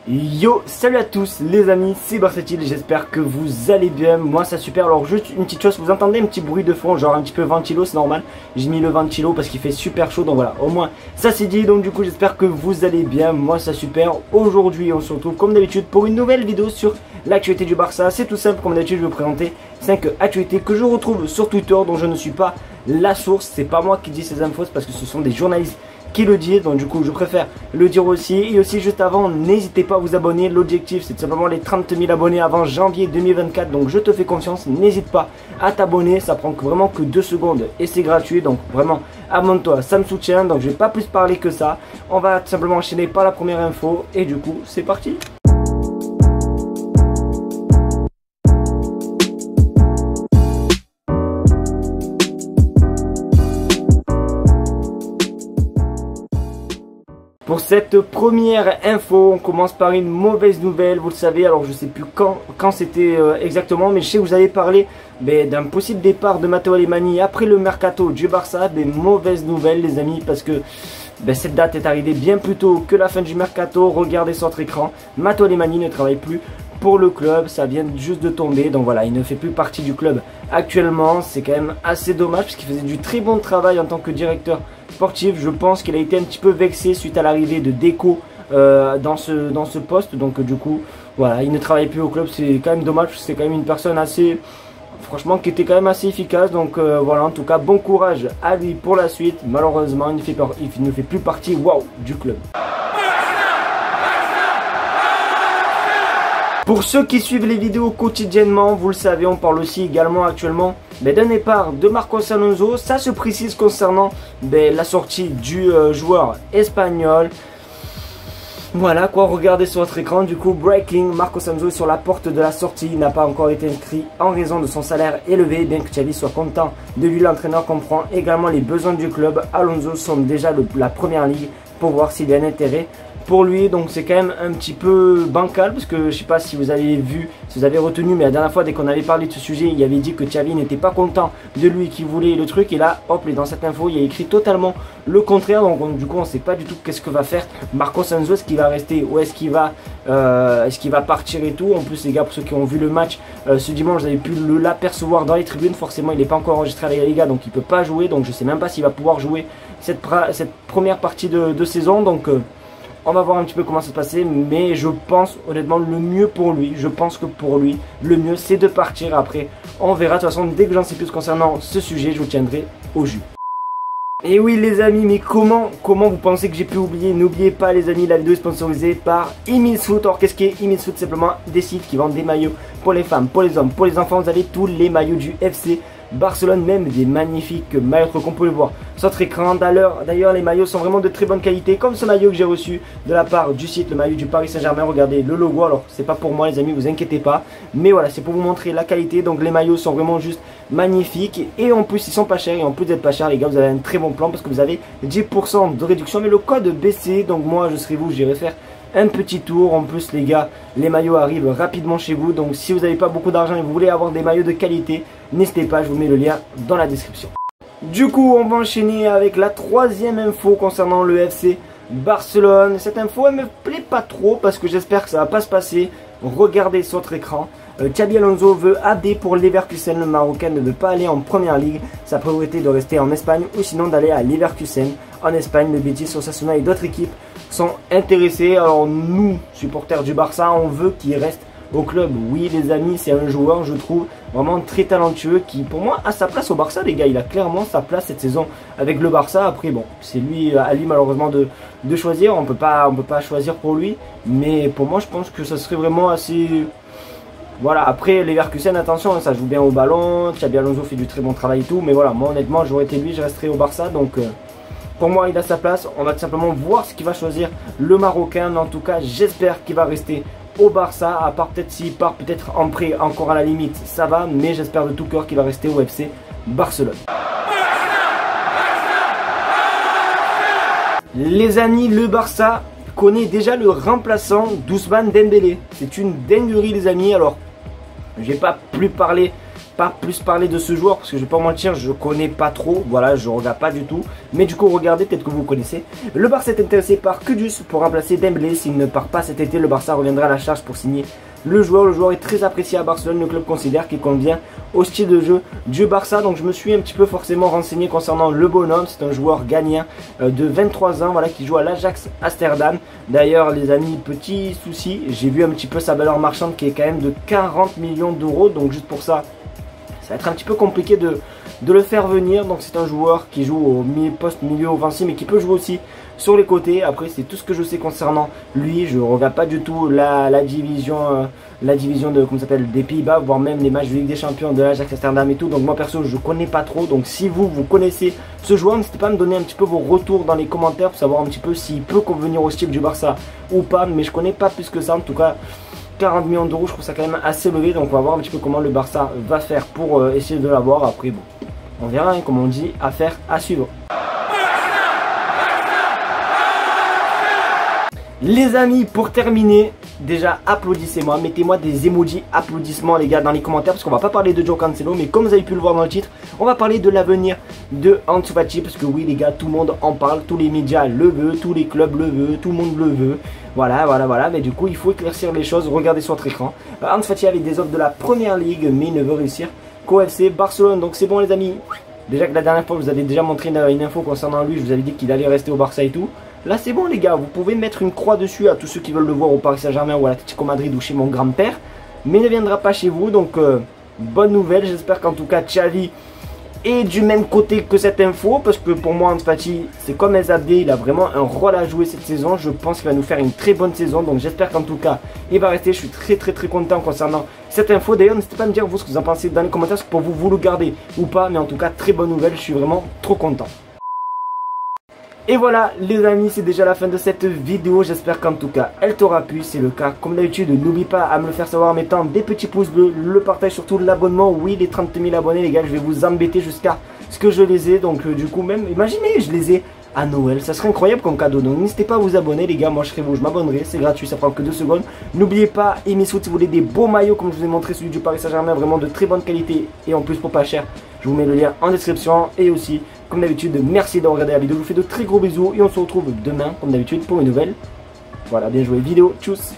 Yo, salut à tous les amis, c'est Barcetil, j'espère que vous allez bien, moi ça super. Alors juste une petite chose, vous entendez un petit bruit de fond, genre un petit peu ventilo, c'est normal. J'ai mis le ventilo parce qu'il fait super chaud, donc voilà, au moins ça c'est dit. Donc du coup j'espère que vous allez bien, moi ça super. Aujourd'hui on se retrouve comme d'habitude pour une nouvelle vidéo sur l'actualité du Barça. C'est tout simple, comme d'habitude je vais vous présenter 5 actualités que je retrouve sur Twitter, dont je ne suis pas la source. C'est pas moi qui dis ces infos, c'est parce que ce sont des journalistes qui le dit, donc du coup je préfère le dire aussi. Et aussi juste avant, n'hésitez pas à vous abonner, l'objectif c'est simplement les 30 000 abonnés avant janvier 2024, donc je te fais confiance, n'hésite pas à t'abonner, ça prend vraiment que 2 secondes et c'est gratuit, donc vraiment abonne-toi, ça me soutient. Donc je vais pas plus parler que ça, on va tout simplement enchaîner par la première info et du coup c'est parti. Pour cette première info, on commence par une mauvaise nouvelle, vous le savez. Alors je sais plus quand c'était exactement, mais je sais que vous avez parlé d'un possible départ de Matteo Alemany après le mercato du Barça. Des mauvaises nouvelles les amis, parce que cette date est arrivée bien plus tôt que la fin du mercato. Regardez sur votre écran, Matteo Alemany ne travaille plus pour le club, ça vient juste de tomber, donc voilà, il ne fait plus partie du club actuellement. C'est quand même assez dommage parce qu'il faisait du très bon travail en tant que directeur sportif. Je pense qu'il a été un petit peu vexé suite à l'arrivée de Deco dans ce poste, donc du coup voilà, il ne travaille plus au club. C'est quand même dommage parce que c'est quand même une personne assez, franchement, qui était quand même assez efficace. Donc voilà, en tout cas bon courage à lui pour la suite. Malheureusement il ne fait plus partie du club. Pour ceux qui suivent les vidéos quotidiennement, vous le savez, on parle aussi également actuellement d'un départ de Marcos Alonso. Ça se précise concernant la sortie du joueur espagnol. Voilà quoi, regardez sur votre écran. Du coup, breaking, Marcos Alonso est sur la porte de la sortie. Il n'a pas encore été inscrit en raison de son salaire élevé. Bien que Xavi soit content de lui, l'entraîneur comprend également les besoins du club. Alonso sonde déjà la première ligue pour voir s'il y a un intérêt pour lui. Donc c'est quand même un petit peu bancal, parce que je sais pas si vous avez vu, si vous avez retenu, mais la dernière fois dès qu'on avait parlé de ce sujet, il avait dit que Xavi n'était pas content de lui, qui voulait le truc, et là hop, dans cette info il y a écrit totalement le contraire. Donc du coup on sait pas du tout qu'est-ce que va faire Marcos Alonso, est-ce qu'il va rester ou est-ce qu'il va partir et tout. En plus les gars, pour ceux qui ont vu le match ce dimanche, vous avez pu l'apercevoir dans les tribunes. Forcément il n'est pas encore enregistré à la Liga, donc il peut pas jouer, donc je sais même pas s'il va pouvoir jouer cette première partie de saison. Donc on va voir un petit peu comment ça se passer, mais je pense honnêtement le mieux pour lui, je pense que pour lui, le mieux c'est de partir. Après, on verra. De toute façon, dès que j'en sais plus concernant ce sujet, je vous tiendrai au jus. Et oui les amis, mais comment vous pensez que j'ai pu oublier? N'oubliez pas les amis, la vidéo est sponsorisée par Imisfoot. Alors qu'est-ce qu'est Imisfoot? Simplement des sites qui vendent des maillots pour les femmes, pour les hommes, pour les enfants. Vous avez tous les maillots du FC Barcelone, même des magnifiques maillots qu'on peut le voir sur votre écran. D'ailleurs les maillots sont vraiment de très bonne qualité, comme ce maillot que j'ai reçu de la part du site, le maillot du Paris Saint-Germain. Regardez le logo, alors c'est pas pour moi les amis, vous inquiétez pas, mais voilà, c'est pour vous montrer la qualité. Donc les maillots sont vraiment juste magnifiques, et en plus ils sont pas chers. Et en plus d'être pas chers les gars, vous avez un très bon plan parce que vous avez 10% de réduction, mais le code BC. Donc moi je serai vous, j'irai faire un petit tour. En plus les gars, les maillots arrivent rapidement chez vous, donc si vous n'avez pas beaucoup d'argent et vous voulez avoir des maillots de qualité, n'hésitez pas, je vous mets le lien dans la description. Du coup on va enchaîner avec la troisième info concernant le FC Barcelone. Cette info elle me plaît pas trop parce que j'espère que ça va pas se passer. Regardez sur votre écran, Xabi Alonso veut AD pour Leverkusen. Le Marocain ne veut pas aller en première ligue, sa priorité est de rester en Espagne ou sinon d'aller à Leverkusen en Espagne. Le Betis, Osasuna et d'autres équipes sont intéressés. Alors nous, supporters du Barça, on veut qu'il reste au club. Oui les amis, c'est un joueur, je trouve, vraiment très talentueux, qui pour moi a sa place au Barça les gars. Il a clairement sa place cette saison avec le Barça. Après bon, c'est lui à lui malheureusement de choisir. On peut pas choisir pour lui, mais pour moi je pense que ça serait vraiment assez. Voilà, après Leverkusen, attention, ça joue bien au ballon, Xabi Alonso fait du très bon travail et tout, mais voilà, moi honnêtement j'aurais été lui, je resterais au Barça. Donc pour moi il a sa place. On va tout simplement voir ce qu'il va choisir le Marocain, mais en tout cas j'espère qu'il va rester au Barça, à part peut-être s'il part peut-être en prêt, encore à la limite ça va, mais j'espère de tout cœur qu'il va rester au FC Barcelone. Les amis, le Barça connaît déjà le remplaçant d'Ousmane Dembélé. C'est une dinguerie les amis. Alors je vais pas pas plus parler de ce joueur parce que je vais pas mentir, je connais pas trop, voilà, je regarde pas du tout. Mais du coup, regardez, peut-être que vous connaissez. Le Barça est intéressé par Kudus pour remplacer Dembélé. S'il ne part pas cet été, le Barça reviendra à la charge pour signer le joueur. Le joueur est très apprécié à Barcelone, le club considère qu'il convient au style de jeu du Barça. Donc je me suis un petit peu forcément renseigné concernant le bonhomme. C'est un joueur gagnant de 23 ans, voilà, qui joue à l'Ajax Amsterdam. D'ailleurs les amis, petit souci, j'ai vu un petit peu sa valeur marchande qui est quand même de 40 millions d'euros. Donc juste pour ça, ça va être un petit peu compliqué de le faire venir. Donc c'est un joueur qui joue au poste milieu offensif mais qui peut jouer aussi sur les côtés. Après c'est tout ce que je sais concernant lui. Je ne regarde pas du tout la division de, comment ça s'appelle, des Pays-Bas, voire même les matchs de Ligue des Champions de l'Ajax Amsterdam et tout. Donc moi perso je connais pas trop. Donc si vous connaissez ce joueur, n'hésitez pas à me donner un petit peu vos retours dans les commentaires pour savoir un petit peu s'il peut convenir au style du Barça ou pas. Mais je connais pas plus que ça. En tout cas 40 millions d'euros, je trouve ça quand même assez élevé. Donc on va voir un petit peu comment le Barça va faire pour essayer de l'avoir. Après bon, on verra, hein, comme on dit, affaire à suivre. Les amis, pour terminer, déjà applaudissez-moi, mettez-moi des emojis applaudissements les gars dans les commentaires parce qu'on va pas parler de João Cancelo, mais comme vous avez pu le voir dans le titre, on va parler de l'avenir de Ansu Fati parce que oui les gars, tout le monde en parle, tous les médias le veulent, tous les clubs le veulent, tout le monde le veut. Voilà, mais du coup il faut éclaircir les choses, regardez sur votre écran. Ansu Fati avait des offres de la première ligue mais il ne veut réussir qu'au FC Barcelone, donc c'est bon les amis. Déjà que la dernière fois je vous avais déjà montré une info concernant lui, je vous avais dit qu'il allait rester au Barça et tout. Là c'est bon les gars, vous pouvez mettre une croix dessus à tous ceux qui veulent le voir au Paris Saint-Germain ou à l'Atlético Madrid ou chez mon grand-père. Mais il ne viendra pas chez vous, donc bonne nouvelle, j'espère qu'en tout cas Xavi est du même côté que cette info. Parce que pour moi Ansu Fati c'est comme Elzabdé, il a vraiment un rôle à jouer cette saison. Je pense qu'il va nous faire une très bonne saison, donc j'espère qu'en tout cas il va rester. Je suis très content concernant cette info. D'ailleurs n'hésitez pas à me dire vous ce que vous en pensez dans les commentaires, pour vous le gardez ou pas. Mais en tout cas très bonne nouvelle, je suis vraiment trop content. Et voilà les amis, c'est déjà la fin de cette vidéo, j'espère qu'en tout cas elle t'aura plu. C'est le cas comme d'habitude, n'oublie pas à me le faire savoir en mettant des petits pouces bleus, le partage, surtout l'abonnement. Oui, les 30 000 abonnés les gars, je vais vous embêter jusqu'à ce que je les ai. Donc du coup même, imaginez, je les ai à Noël, ça serait incroyable comme cadeau. Donc n'hésitez pas à vous abonner les gars, moi je serai vous, je m'abonnerai, c'est gratuit, ça prend que 2 secondes. N'oubliez pas, Emisfoot, si vous voulez des beaux maillots comme je vous ai montré celui du Paris Saint-Germain, vraiment de très bonne qualité et en plus pour pas cher. Je vous mets le lien en description. Et aussi, comme d'habitude, merci d'avoir regardé la vidéo. Je vous fais de très gros bisous et on se retrouve demain, comme d'habitude, pour une nouvelle. Voilà, bien joué vidéo. Tchuss.